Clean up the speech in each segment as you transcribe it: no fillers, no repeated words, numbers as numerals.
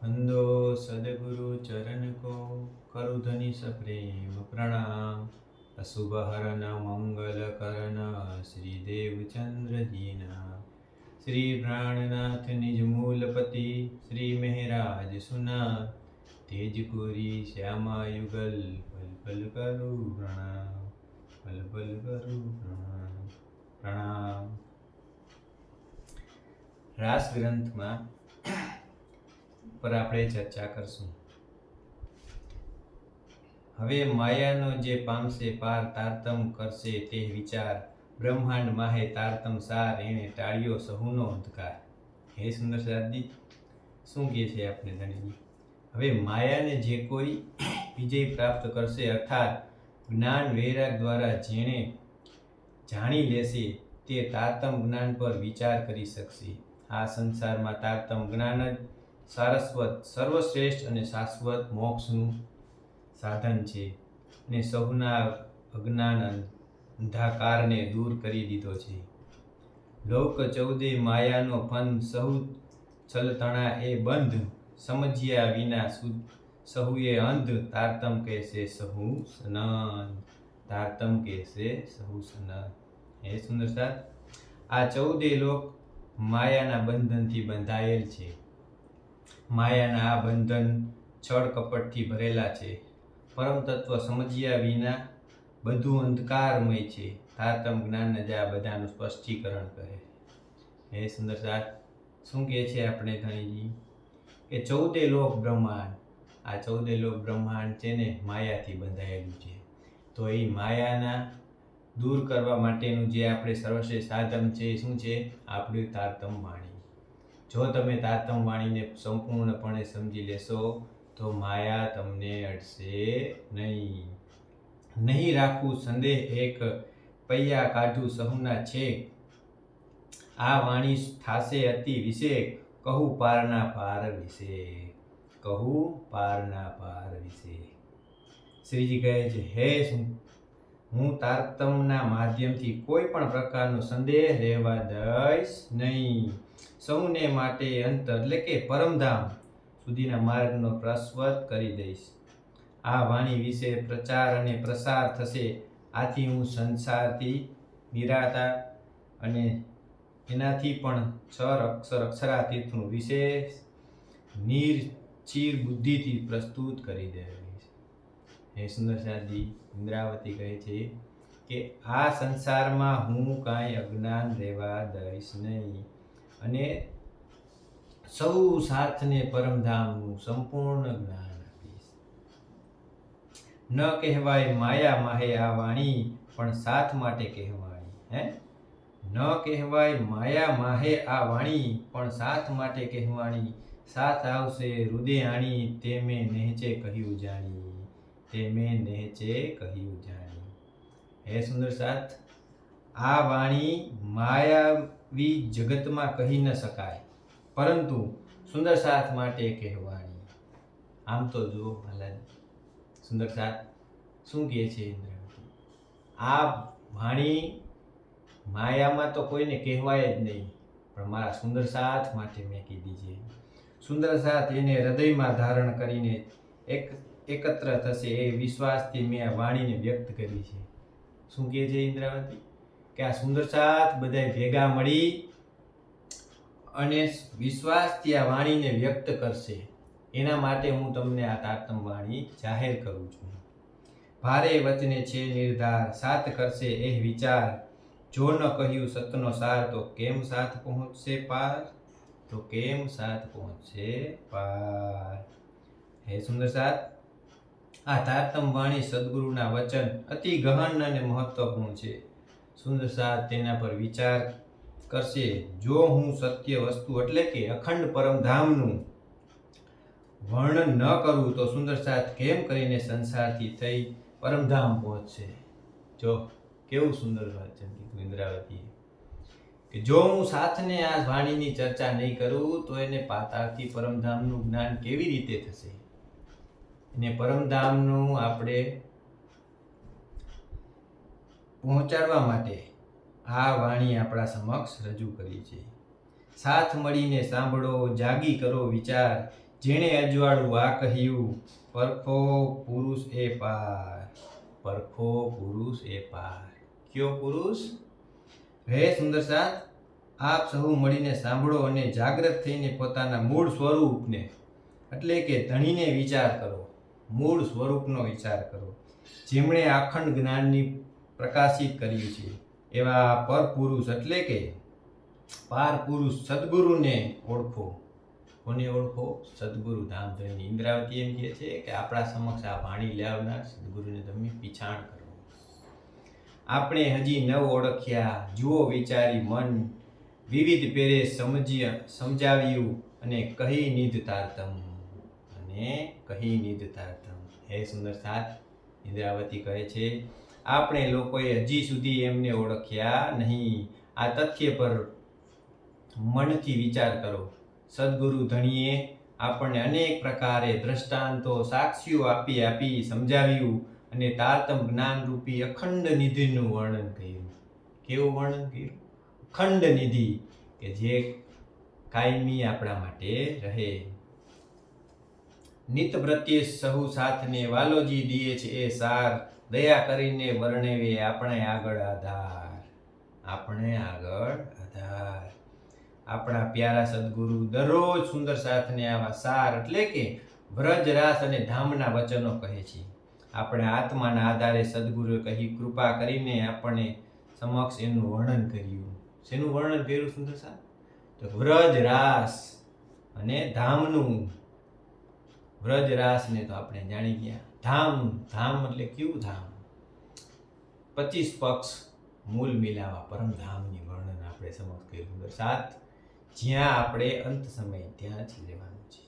वंदो सदगुरु चरण को करु धनि सप्रेम प्रणाम। अशुभ हरन मंगल करन श्री देवचंद्र दीना। श्री प्राणनाथ निज मूलपति श्री मेहराज सुना। तेज कोरी श्यामा युगल पल पल करु प्रणाम। पल पल करु प्रणाम प्रणाम। रास ग्रंथ में पर આપણે ચર્ચા કરશું। હવે માયાનો જે પામશે પાર તારતમ કરશે તે વિચાર। બ્રહ્માંડ માહે તારતમ સાર એણે ટાળ્યો સહુનો અંધકાર। હે સુંદર સાદી શું કહે છે આપણે ધણીજી? હવે માયાને જે કોઈ વિજય પ્રાપ્ત કરશે અર્થાત જ્ઞાન વૈરાગ દ્વારા જેણે જાણી લેશે તે તારતમ જ્ઞાન પર વિચાર કરી શકશે। આ સંસારમાં તારતમ જ્ઞાન જ સારસ્વત સર્વશ્રેષ્ઠ અને શાશ્વત મોક્ષનું સાધન છે અને સૌના અજ્ઞાન અંધાકારને દૂર કરી દીધો છે। લોક ચૌદે માયાનો ફન સહુ છલતણા એ બંધ સમજ્યા વિના સહુએ અંધ તારતમ કહેશે સહુ સનંદ। તારતમ કહેશે સહુ સનંદ। હે સુંદર સાથ, આ ચૌદે લોક માયાના બંધનથી બંધાયેલ છે। માયાના આ બંધન છળ કપટથી ભરેલા છે। પરમ તત્વ સમજ્યા વિના બધું અંધકારમય છે। તારતમ જ્ઞાન જ આ બધાનું સ્પષ્ટીકરણ કહે। હે સુંદર સાથ, શું કહે છે આપણે ધણીજી કે ચૌદે લોક બ્રહ્માંડ, આ ચૌદે લોક બ્રહ્માંડ છે ને માયાથી બંધાયેલું છે। તો એ માયાના દૂર કરવા માટેનું જે આપણે સર્વશ્રેષ્ઠ સાધન છે એ શું છે? આપણું તારતમ વાણી। જો તમે તારતમ વાણીને સંપૂર્ણપણે સમજી લેશો તો માયા તમને અડશે નહીં। નહીં રાખવું સંદેહ એક પૈયા કાઢું સહુના છેક। આ વાણી થાશે અતિ વિશેક કહું પારના પાર વિશે। કહું પારના પાર વિશે। શ્રીજી કહે છે હે હું તારતમના માધ્યમથી કોઈ પણ પ્રકારનો સંદેહ રહેવા દઈશ નહીં। સૌને માટે અંતર એટલે કે પરમધામ સુધીના માર્ગનો પ્રસ્વત કરી દઈશ। આ વાણી વિશે પ્રચાર અને પ્રસાર થશે। આથી હું સંસારથી નિરાતા અને એનાથી પણ અક્ષરાતીતનું વિશેષ નિર્ચીર બુદ્ધિથી પ્રસ્તુત કરી દઈશ। હે સુંદર સાદી, ઇન્દ્રાવતી કહે છે કે આ સંસારમાં હું કાંઈ અજ્ઞાન રહેવા દઈશ નહીં અને સૌ સાથને પરમધામનું સંપૂર્ણ જ્ઞાન આપીશ। ન કહેવાય માયા માહે આ વાણી પણ સાથ માટે કહેવાણી। હે ન કહેવાય માયા માહે આ વાણી પણ સાથ માટે કહેવાણી। સાથ આવશે હૃદય આણી તે મેં નહેચે કહ્યું જાણી। તે મેં નહેચે કહ્યું જાણી। હે સુંદર સાથ, આ વાણી માયાવી જગતમાં કહી ન શકાય પરંતુ સુંદર સાથ માટે કહેવાણી। આમ તો જો હાલાદ સુંદર સાથ શું કહે છે ઇન્દ્રાવતી? આ વાણી માયામાં તો કોઈને કહેવાય જ નહીં પણ મારા સુંદર સાથ માટે મેં કીધી છે। સુંદર સાથ એને હૃદયમાં ધારણ કરીને એકત્ર થશે એ વિશ્વાસથી મેં આ વાણીને વ્યક્ત કરી છે। શું કહે છે ઇન્દ્રાવતી કે આ સુંદર સાથ બધા ભેગા મળી અને વિશ્વાસથી આ વાણીને વ્યક્ત કરશે। એના માટે હું તમને આ તારતમ વાણી જાહેર કરું છું। ભારે વચને છે નિર્ધાર સાથ કરશે એ વિચાર। જો ન કહ્યું સતનો સાર તો કેમ સાથ પહોંચશે પાર? તો કેમ સાથ પહોંચશે પાર? હે સુંદર સાથ, આ તારતમ વાણી સદગુરુના વચન અતિ ગહન અને મહત્વપૂર્ણ છે। સુંદર સાથ તેના પર વિચાર કરશે। જો હું સત્ય વસ્તુ એટલે કે અખંડ પરમધામનું વર્ણન ન કરું તો સુંદર સાથ કેમ કરીને સંસારથી થઈ પરમધામ પહોંચશે? જો કેવું સુંદર વચન કીધું ઇન્દ્રાવતીએ કે જો હું સાથને આ વાણીની ચર્ચા નહીં કરું તો એને પાતાળથી પરમધામનું જ્ઞાન કેવી રીતે થશે? એને પરમધામનું આપણે પહોંચાડવા માટે આ વાણી આપણા સમક્ષ રજૂ કરી છે। સાથ મળીને સાંભળો જાગી કરો વિચાર। જેણે અજવાળું આ કહ્યું, પરખો પુરુષ એ પાર. પરખો પુરુષ એ પાર. કયો પુરુષ? હે સુંદર સાથ, આપ સહુ મળીને સાંભળો અને જાગૃત થઈને પોતાના મૂળ સ્વરૂપને એટલે કે ધણીને વિચાર કરો. મૂળ સ્વરૂપનો વિચાર કરો. જેમણે અખંડ જ્ઞાનની પ્રકાશિત કર્યું છે એવા પર પુરુષ એટલે કે પાર પુરુષ સદગુરુને ઓળખો. કોને ઓળખો? સદગુરુ ધામધણી. ઇન્દ્રાવતી એમ કહે છે કે આપણા સમક્ષ આ વાણી લાવનાર સદગુરુને તમે પીછાણ કરો. આપણે હજી ન ઓળખ્યા, જુઓ વિચારી મન વિવિધ પેરે સમજાવ્યું અને કહી નિધ તારતમ. અને કહી નિધ તારતમ. હે સુંદર સાથ, ઇન્દ્રાવતી કહે છે આપણે લોકોએ હજી સુધી એમને ઓળખ્યા નહીં. આ તથ્ય પર મનથી વિચાર કરો. સદગુરુ ધણીએ આપણને અનેક પ્રકારે દ્રષ્ટાંતો સાક્ષીઓ આપી સમજાવ્યું અને તારતમ જ્ઞાનરૂપી અખંડ નિધિનું વર્ણન કર્યું. કેવું વર્ણન કર્યું? અખંડ નિધિ કે જે કાયમી આપણા માટે રહે. નિત પ્રત્યે સહુ સાથને વાલોજી દિયે છે એ સાર, દયા કરીને વર્ણવે આપણે આગળ આધાર. આપણે આગળ આધાર. આપણા પ્યારા સદગુરુ દરરોજ સુંદર સાથને આવા સાર એટલે કે વ્રજ રાસ અને ધામના વચનો કહે છે. આપણે આત્માના આધારે સદગુરુએ કહી કૃપા કરીને આપણને સમક્ષ એનું વર્ણન કર્યું. શેનું વર્ણન કર્યું સુંદર સાથ? તો વ્રજ રાસ અને ધામનું. વ્રજ રાસ ને તો આપણે જાણી ગયા. ધામ, ધામ એટલે કયું ધામ? 25 પક્ષ મૂલ મિલાવા પરમધામની વર્ણન આપણે સમક્ષ કર્યું સુંદર સાથ. જ્યાં આપણે અંત સમય ત્યાં જ રહેવાનું છે.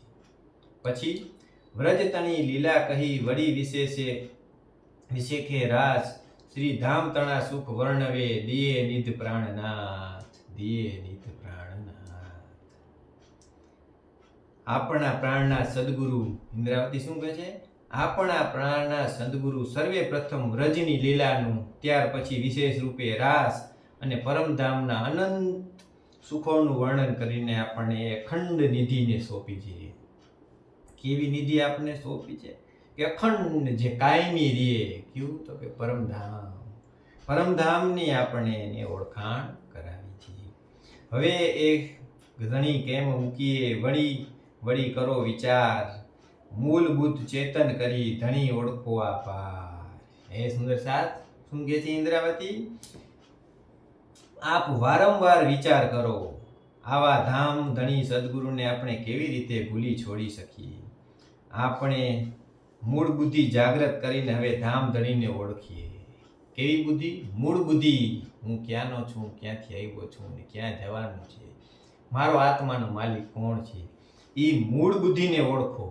પછી વ્રજતણી લીલા કહી વળી વિશેખે રાસ, શ્રી ધામ તણા સુખ વર્ણવે દિયે નિધ પ્રાણનાથ. દિયે નિધ પ્રાણનાથ. આપણા પ્રાણના સદગુરુ ઇન્દ્રાવતી શું કહે છે? આપણા પ્રાણના સદગુરુ સર્વે પ્રથમ વ્રજની લીલાનું, ત્યાર પછી વિશેષ રૂપે રાસ અને પરમધામના અનંત સુખોનું વર્ણન કરીને આપણને અખંડ નિધિને સોંપી છે. કેવી નિધિ આપણને સોંપી છે? કે અખંડ જે કાયમી રહે. કયું? તો કે પરમધામ. પરમધામની આપણે એને ઓળખાણ કરાવી છે. હવે એ ઘણી કેમ મૂકીએ, વળી કરો વિચાર, મૂળભૂત ચેતન કરી ધણી ઓળખો આ પાર. હે સુંદર સાથ, શું કહે છે ઇન્દ્રાવતી? આપ વારંવાર વિચાર કરો. આવા ધામ ધણી સદગુરુને આપણે કેવી રીતે ભૂલી છોડી શકીએ? આપણે મૂળ બુદ્ધિ જાગૃત કરીને હવે ધામ ધણીને ઓળખીએ. કેવી બુદ્ધિ? મૂળ બુદ્ધિ. હું ક્યાંનો છું, ક્યાંથી આવ્યો છું ને ક્યાં જવાનું છે, મારો આત્માનો માલિક કોણ છે, એ મૂળ બુદ્ધિને ઓળખો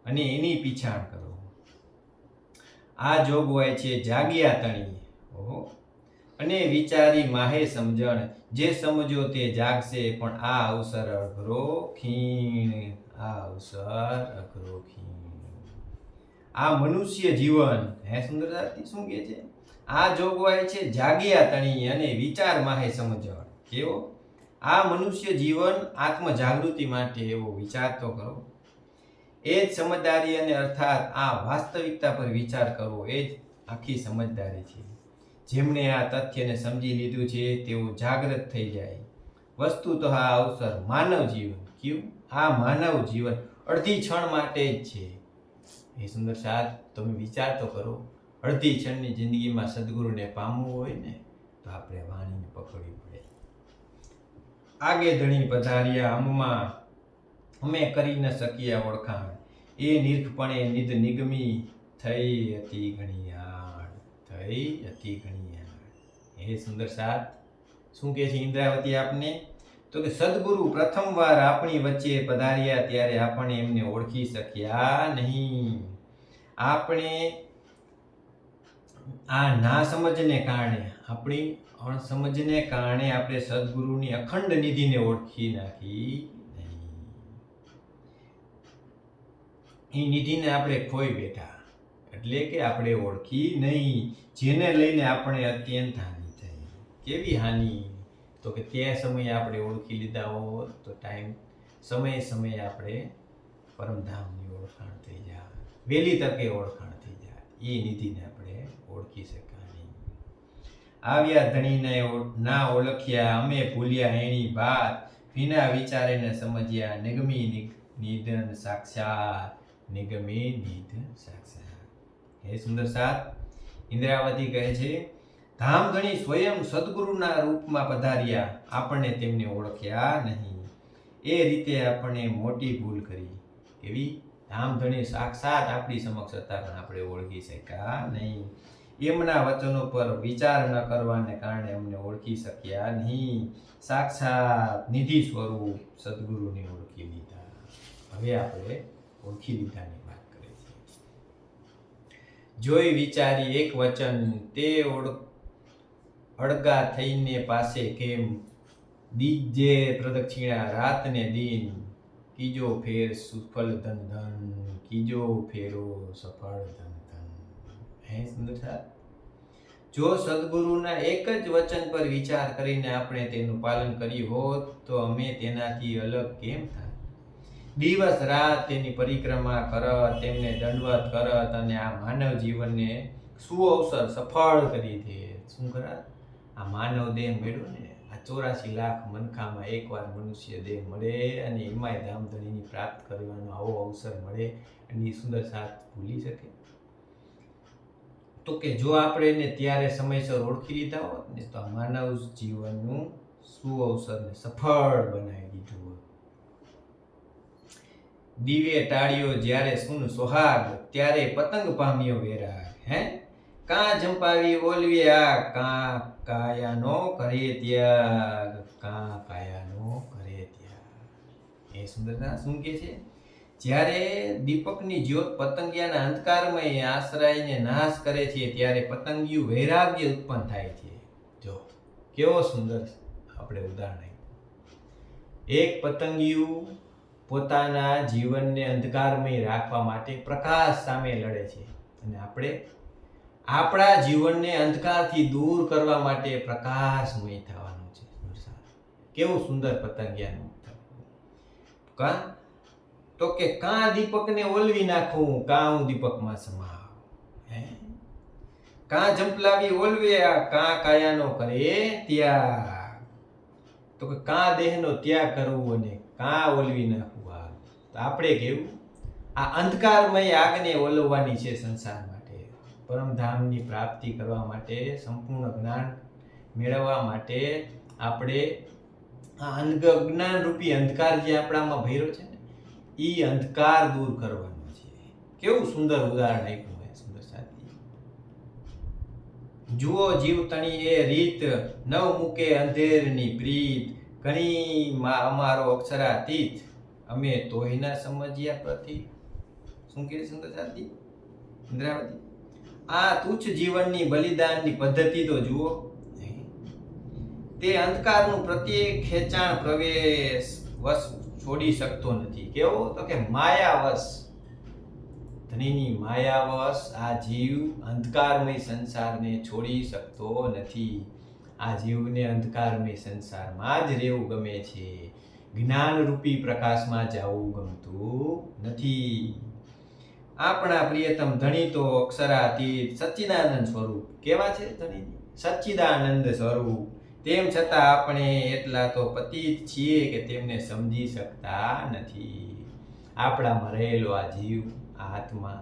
અને એની પીછાણ કરો. આ જોગવાય છે જાગ્યા તણી. ઓહો. અને વિચારી માહે સમજણ, જે સમજો તે જાગશે, પણ આ અવસર અઘરો ખીણ. આ અવસર અઘરો ખીણ. આ મનુષ્ય જીવન, હે સુંદરતાથી શું કહે છે? આ જોગવાય છે જાગ્યા તણી અને વિચાર માહે સમજણ. કેવો? આ મનુષ્ય જીવન આત્મ જાગૃતિ માટે એવો વિચાર તો કરો. એ જ સમજદારી અને અર્થાત આ વાસ્તવિકતા પર વિચાર કરવો એ જ આખી સમજદારી છે. જેમણે આ તથ્યને સમજી લીધું છે તેઓ જાગૃત થઈ જાય. વસ્તુ તો આ અવસર માનવ જીવન. કયું? આ માનવ જીવન અડધી ક્ષણ માટે જ છે. એ સુંદર સાથ, તમે વિચાર તો કરો. અડધી ક્ષણની જિંદગીમાં સદગુરુને પામવું હોય ને તો આપણે વાણીને પકડવી પડે. આગે ધણી પધાર્યા અમમાં, અમે કરી ન શક્યા ઓળખાણ, એ નિર્ખપણે નિધ નિગમી થઈ અતિ ઘણીયાળ. થઈ અતિ ઘણીયાળ. હે સુંદર સાથ, શું કહે છે ઇન્દ્રાવતી આપને? તો કે સદગુરુ પ્રથમવાર આપણી વચ્ચે પધાર્યા ત્યારે આપણે એમને ઓળખી શક્યા નહીં. આપણે આ ના સમજને કારણે, આપણી અણસમજને કારણે આપણે સદગુરુની અખંડ નિધિને ઓળખી નાખી નહીં. એ નિધિને આપણે ખોઈ બેઠા, એટલે કે આપણે ઓળખી નહીં, જેને લઈને આપણે અત્યંત હાનિ થઈ. કેવી હાનિ? તો કે તે સમયે આપણે ઓળખી લીધા હોત તો સમયે આપણે પરમધામની ઓળખાણ થઈ જાય, વહેલી તકે ઓળખાણ થઈ જાય. એ નિધિને આપણે ઓળખી શકાય. આવ્યા ધણીને ના ઓળખ્યા, અમે ભૂલ્યા એની વાત, વિના વિચારે ને સમજ્યા, નિગમી નિધન સાક્ષાત, નિગમે નિધ સાક્ષાત. હે સુંદર સાત, ઇન્દ્રાવતી કહે છે, ધામધણી સ્વયં સદગુરુના રૂપમાં પધાર્યા, આપણને તેમને ઓળખ્યા નહીં. એ રીતે આપણે મોટી ભૂલ કરી. એવી ધામધણી સાક્ષાત આપણી સમક્ષ હતા, પણ આપણે ઓળખી શક્યા નહીં. એમના વચનો પર વિચાર ન કરવાને કારણે અમને ઓળખી શક્યા નહીં. સાક્ષાત નિધિ સ્વરૂપ સદગુરુને ઓળખી લીધા. હવે આપણે ઓળખી લીધાની વાત કરીએ છીએ. જોઈ વિચારી એક વચન, તે અળગા થઈને પાસે કેમ, દીજે પ્રદક્ષિણા રાતને દિન, કીજો ફેર સુફળ ધન ધન, કીજો ફેરો સફળ ધન ધન. હે સુંદર સાહેબ, જો સદગુરુના એક જ વચન પર વિચાર કરીને આપણે તેનું પાલન કર્યું હોત તો અમે તેનાથી અલગ કેમ થાય? દિવસ રાત તેની પરિક્રમા કરત, તેમને દંડવત કરત અને આ માનવ જીવનને સુઅવસર સફળ કરી દે. શું કરત? આ માનવ દેહ મેળવ્યો ને, આ 84 લાખ મનખામાં એકવાર મનુષ્ય દેહ મળે અને એમાંય ધામધણીની પ્રાપ્ત કરવાનો આવો અવસર મળે, એની સુંદર સાથ ભૂલી શકે? તો કે જો આપણે એને ત્યારે સમયસર ઓળખી લીધા હોત ને તો આ માનવ જીવનનું સુઅવસરને સફળ બનાવી દીધું હોત. દીવે ટાળ્યો જ્યારે સુન સોહાગ, ત્યારે પતંગ પામ્યો વેરાગ. હે કાં જંપાવી ઓલવ્યા, કાં કાયાનો કરે ત્યાગ, કાં કાયાનો કરે ત્યાગ. એ સુંદરતા શું કે છે? જ્યારે દીપકની જ્યોત પતંગિયાના અંધકારમય આશ્રયને નાશ કરે છે, ત્યારે પતંગિયું વૈરાગ્ય ઉત્પન્ન થાય છે. જો કેવો સુંદર આપણે ઉદાહરણ. એક પતંગિયું પોતાના જીવનને અંધકારમય રાખવા માટે પ્રકાશ સામે લડે છે, અને આપણે આપણા જીવનને અંધકારથી દૂર કરવા માટે પ્રકાશમય થવાનું છે. કેવું સુંદર પતંગિયાનું કા તો કે કાં દીપકને ઓલવી નાખું, કાં હું દીપકમાં સમાવ. હે કાં જંપલાવી ઓલવ્યા, કાં કાયાનો કરે ત્યાગ. તો કે કાં દેહનો ત્યાગ કરવો અને કાં ઓલવી નાખવું. તો આપણે કેવું આ અંધકારમય આગને ઓલવવાની છે સંસાર માટે, પરમધામની પ્રાપ્તિ કરવા માટે, સંપૂર્ણ જ્ઞાન મેળવવા માટે આપણે આ અજ્ઞાન રૂપી અંધકાર જે આપણામાં ભર્યો છે ને, એ અંધકાર દૂર કરવાનો છે. કેવું સુંદર ઉદાહરણ આપ્યું હોય સુંદર સાથી. જુઓ જીવ તણી એ રીત, નવ મૂકે અંધેરની પ્રીત, ઘણી અમારો અક્ષરાતીત, અમે તોય ના સમજ્યા પ્રતિ. શું કહે સુંદર સાથી ઇન્દ્રાવતી? આ તુચ્છ જીવનની બલિદાનની પદ્ધતિ તો જુઓ. તે અંધકારનું પ્રત્યેક ખેંચાણ પ્રવેશ વશ છોડી શકતો નથી. કેવો? તો કે માયાવશ, ધણીની માયાવશ આ જીવ અંધકારમય સંસારને છોડી શકતો નથી. આ જીવને અંધકારમય સંસારમાં જ રહેવું ગમે છે, જ્ઞાન રૂપી પ્રકાશમાં જવું ગમતું નથી. આપણા પ્રિયતમ ધણી તો અક્ષરાતીત સચ્ચિદાનંદ સ્વરૂપ. કેવા છે ધણી? સચ્ચિદાનંદ સ્વરૂપ. તેમ છતાં આપણે એટલા તો પતિત છીએ કે તેમને સમજી શકતા નથી. આપણામાં રહેલો આ જીવ, આ આત્મા,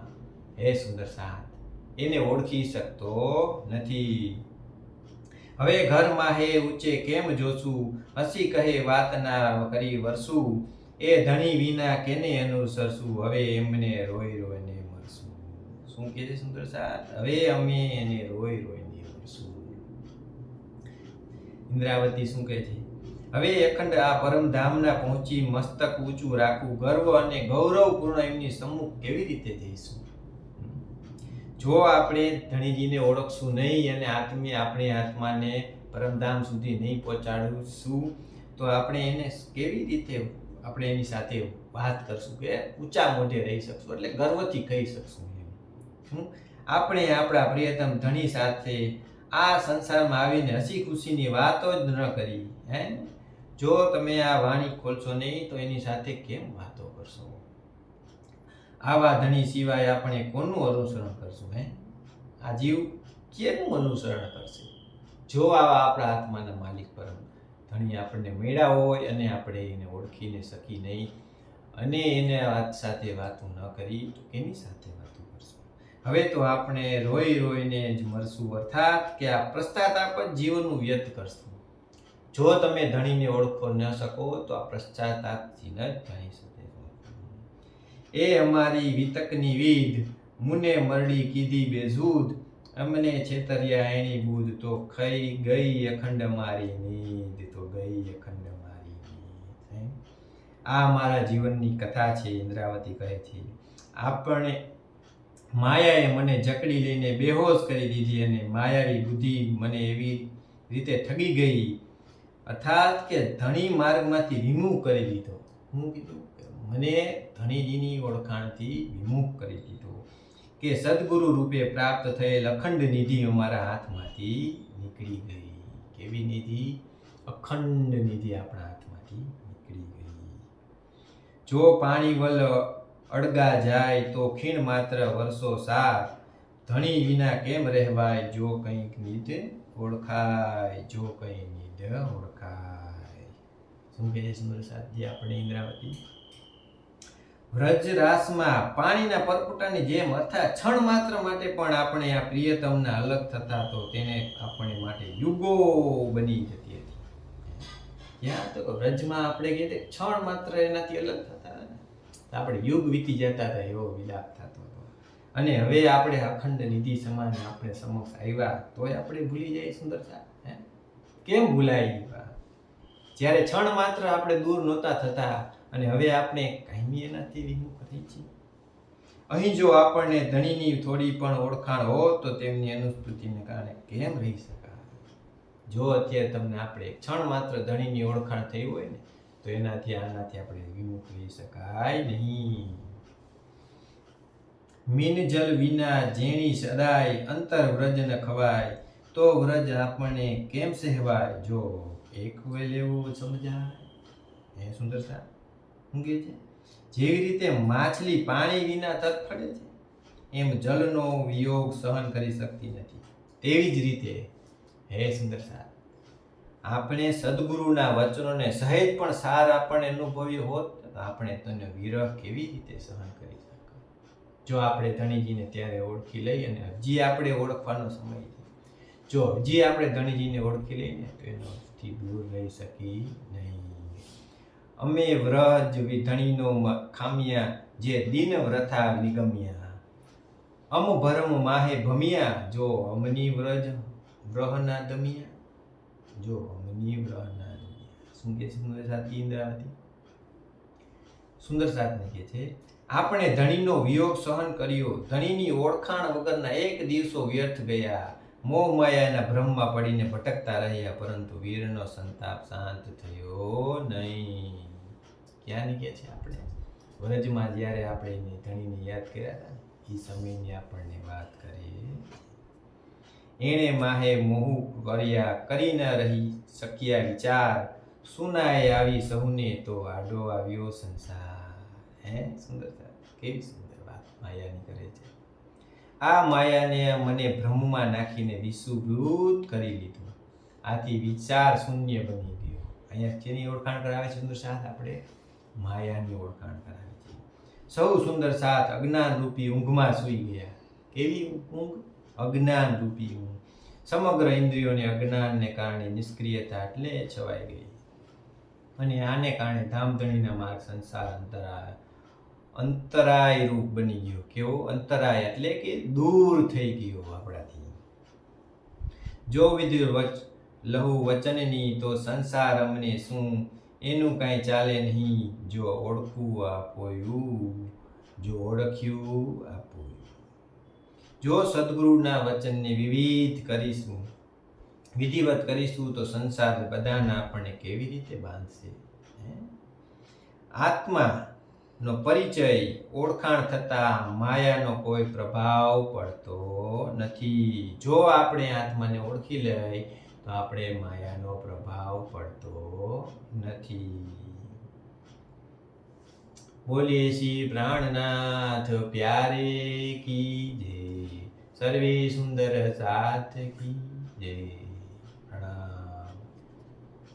હે સુંદર સાથ, એને ઓળખી શકતો નથી. હવે ઘરમાં હે ઊંચે કેમ જોશું, હસી કહે વાત ના કરી વરસું, એ ધણી વિના કેને અનુસરશું, હવે એમને રોઈ રોઈને મરશું. શું કહે છે સુંદર સાથ? હવે અમે એને રોઈ રોઈને મરશું. ઇન્દ્રાવતી શું કહે છે? હવે અખંડ આ પરમધામના પહોંચી મસ્તક ઊંચું રાખવું, ગર્વ અને ગૌરવપૂર્ણ એમની સમ્મુખ કેવી રીતે જઈશું? જો આપણે ધણીજીને ઓળખશું નહીં અને આપણે આત્માને પરમધામ સુધી નહીં પહોંચાડીશું તો આપણે એને કેવી રીતે આપણે એની સાથે વાત કરશું કે ઊંચા મોઢે રહી શકશું, એટલે ગર્વથી કહી શકશું. આપણે આપણા પ્રિયતમ ધણી સાથે આ સંસારમાં આવીને હસી ખુશીની વાતો જ ન કરી. હે જો તમે આ વાણી ખોલશો નહીં તો એની સાથે કેમ વાતો કરશો? આવા ધણી સિવાય આપણે કોનું અનુસરણ કરશું? આ જીવ કેનું અનુસરણ કરશે? જો આવા આપણા આત્માના માલિક પરમ ધણી આપણને મળ્યા હોય અને આપણે એને ઓળખીને શકી નહીં અને એને વાત સાથે વાતો ન કરી તો કેની સાથે વાતો કરશું? હવે તો આપણે રોઈ રોઈને જ મરશું, અર્થાત કે આ પશ્ચાતાપ જ જીવનનું વ્યર્થ કરશું. જો તમે ધણીને ઓળખો ન શકો તો આ પશ્ચાતાપથી ન જાણી શકે. એ અમારી વિતકની વિધ મુને મરડી કીધી બેજૂદ, અમને છેતર્યા એની બુધ, તો ખઈ ગઈ અખંડ મારી નીંદ, તો ગઈ અખંડ મારી નીંદ. આ મારા જીવનની કથા છે. ઇન્દ્રાવતી કહે છે, આપણે માયાએ મને જકડી લઈને બેહોશ કરી દીધી અને માયાવી બુદ્ધિ મને એવી રીતે ઠગી ગઈ, અર્થાત કે ધણી માર્ગમાંથી વિમુખ કરી દીધો. હું કીધું મને ધણીજીની ઓળખાણથી વિમુખ કરી દીધો કે સદગુરુ રૂપે પ્રાપ્ત થયેલ અખંડ નિધિ અમારા હાથમાંથી નીકળી ગઈ. કેવી નિધિ? અખંડ નિધિ આપણા હાથમાંથી નીકળી ગઈ. જો પાણી વલ અડગા જાય તો ખીણ માત્ર વર્ષો સાર, ધણી વિના કેમ રહેવાય, જો કંઈક નિધ ઓળખાય, જો કંઈ નિધ ઓળખાય. શું કહે છે સુંદર સાધ્ય આપણે ઇન્દ્રાવતી? વ્રજરાસમાં પાણીના પરપોટાની જેમ, અર્થાત ક્ષણ માત્ર માટે પણ આપણે આ પ્રિયતમના અલગ થતા તો તેને આપણે માટે યુગો બની જતી હતી. ત્યાં તો વ્રજમાં આપણે કહીએ ક્ષણ માત્ર એનાથી અલગ થતા આપણે યુગ વીતી જતા હતા એવો વિલાપ થતો હતો. અને હવે આપણે અખંડ નિધિ સમાન આપણે સમક્ષ આવ્યા તોય આપણે ભૂલી જઈએ સુંદરતા. કેમ ભૂલાઈ ગયા? જ્યારે ક્ષણ માત્ર આપણે દૂર નહોતા થતા અને હવે આપણે કાયમી એનાથી વિમુખ થઈ છીએ. અહીં જો આપણને ધણીની થોડી પણ ઓળખાણ હોત તો તેમની અનુસ્મૃતિને કારણે કેમ રહી શકાય? જો અત્યારે તમને આપણે ક્ષણ માત્ર ધણીની ઓળખાણ થઈ હોય ને તો એનાથી આનાથી આપણે વિમુખ રહી શકાય નહીં. મીન જલ વિના જેણી સદાય, અંતર વ્રજ ન ખવાય, તો વ્રજ આપણને કેમ સહેવાય, જો એક હોય લેવું સમજાય. એ સુંદરતા શું કહે છે? જેવી રીતે માછલી પાણી વિના તરફડે છે એમ જલનો વિયોગ સહન કરી શકતી નથી, તેવી જ રીતે હે સુંદરતા આપણે સદગુરુના વચનોને સહેજ પણ સાર આપણને અનુભવ્યો હોત તો આપણે તેનો વિરહ કેવી રીતે સહન કરી શકીએ? જો આપણે ધણીજીને ત્યારે ઓળખી લઈ અને હજી આપણે ઓળખવાનો સમય છે. જો હજી આપણે ધણીજીને ઓળખી લઈને તો એનાથી દૂર રહી શકી નહીં. અમે વ્રજ વિધણીનો ખામિયા, જે દિન વ્રથા નિગમ્યા, અમ ભરમ માહે ભમિયા, જો અમની વ્રજ વ્રહના દમિયા, જો અમની વ્રહના દમિયા. શું કે છે સુંદર સાથી ઇન્દ્રાવતી? સુંદર સાધને કહે છે, આપણે ધણીનો વિયોગ સહન કર્યો, ધણીની ઓળખાણ વગરના એક દિવસો વ્યર્થ ગયા, મોહ માયાના ભ્રમમાં પડીને ભટકતા રહ્યા, પરંતુ વીરનો સંતાપ શાંત થયો નહીં. ક્યાં નીકળે છે? આપણે વ્રજમાં જ્યારે આપણે ધણીને યાદ કર્યા હતા એ સમયની આપણને વાત કરીએ. એણે માહે મોહ કર્યા, કરી ન રહી શક્યા વિચાર, સુનાએ આવી સહુને તો આડો આવ્યો સંસાર. સુંદરતા કેવી સુંદર વાત માયાની કરે છે. આ માયાને મને ભ્રમમાં નાખીને વિષુભૂત કરી લીધું, આથી વિચાર શૂન્ય બની ગયો. અહીંયા જેની ઓળખાણ કરાવે છે સુંદર સાથ? આપણે માયાની ઓળખાણ કરાવે છે. સૌ સુંદર સાથ અજ્ઞાન રૂપી ઊંઘમાં સૂઈ ગયા. કેવી ઊંઘ? અજ્ઞાન રૂપી ઊંઘ. સમગ્ર ઇન્દ્રિયોને અજ્ઞાનને કારણે નિષ્ક્રિયતા એટલે છવાઈ ગઈ અને આને કારણે ધામધણીના માર્ગ સંસાર અંતરાય રૂપ બની ગયો. કેવો અંતરાય? એટલે કે દૂર થઈ ગયો આપણાથી. જો વિદુર લહુ વચનની તો સંસાર અમને શું, એનું કાંઈ ચાલે નહીં, જો ઓળખું આપોયું, જો ઓળખ્યું આપોયું. જો સદગુરુના વચનને વિધિવત કરીશું તો સંસાર બધાના આપણને કેવી રીતે બાંધશે? આત્માનો પરિચય ઓળખાણ થતા માયાનો કોઈ પ્રભાવ પડતો નથી. જો આપણે આત્માને ઓળખી લઈએ તો આપણે માયાનો પ્રભાવ પડતો નથી. બોલીએ શ્રી પ્રાણનાથ પ્યારે કી જય, સર્વે સુંદર સાથ કી જય.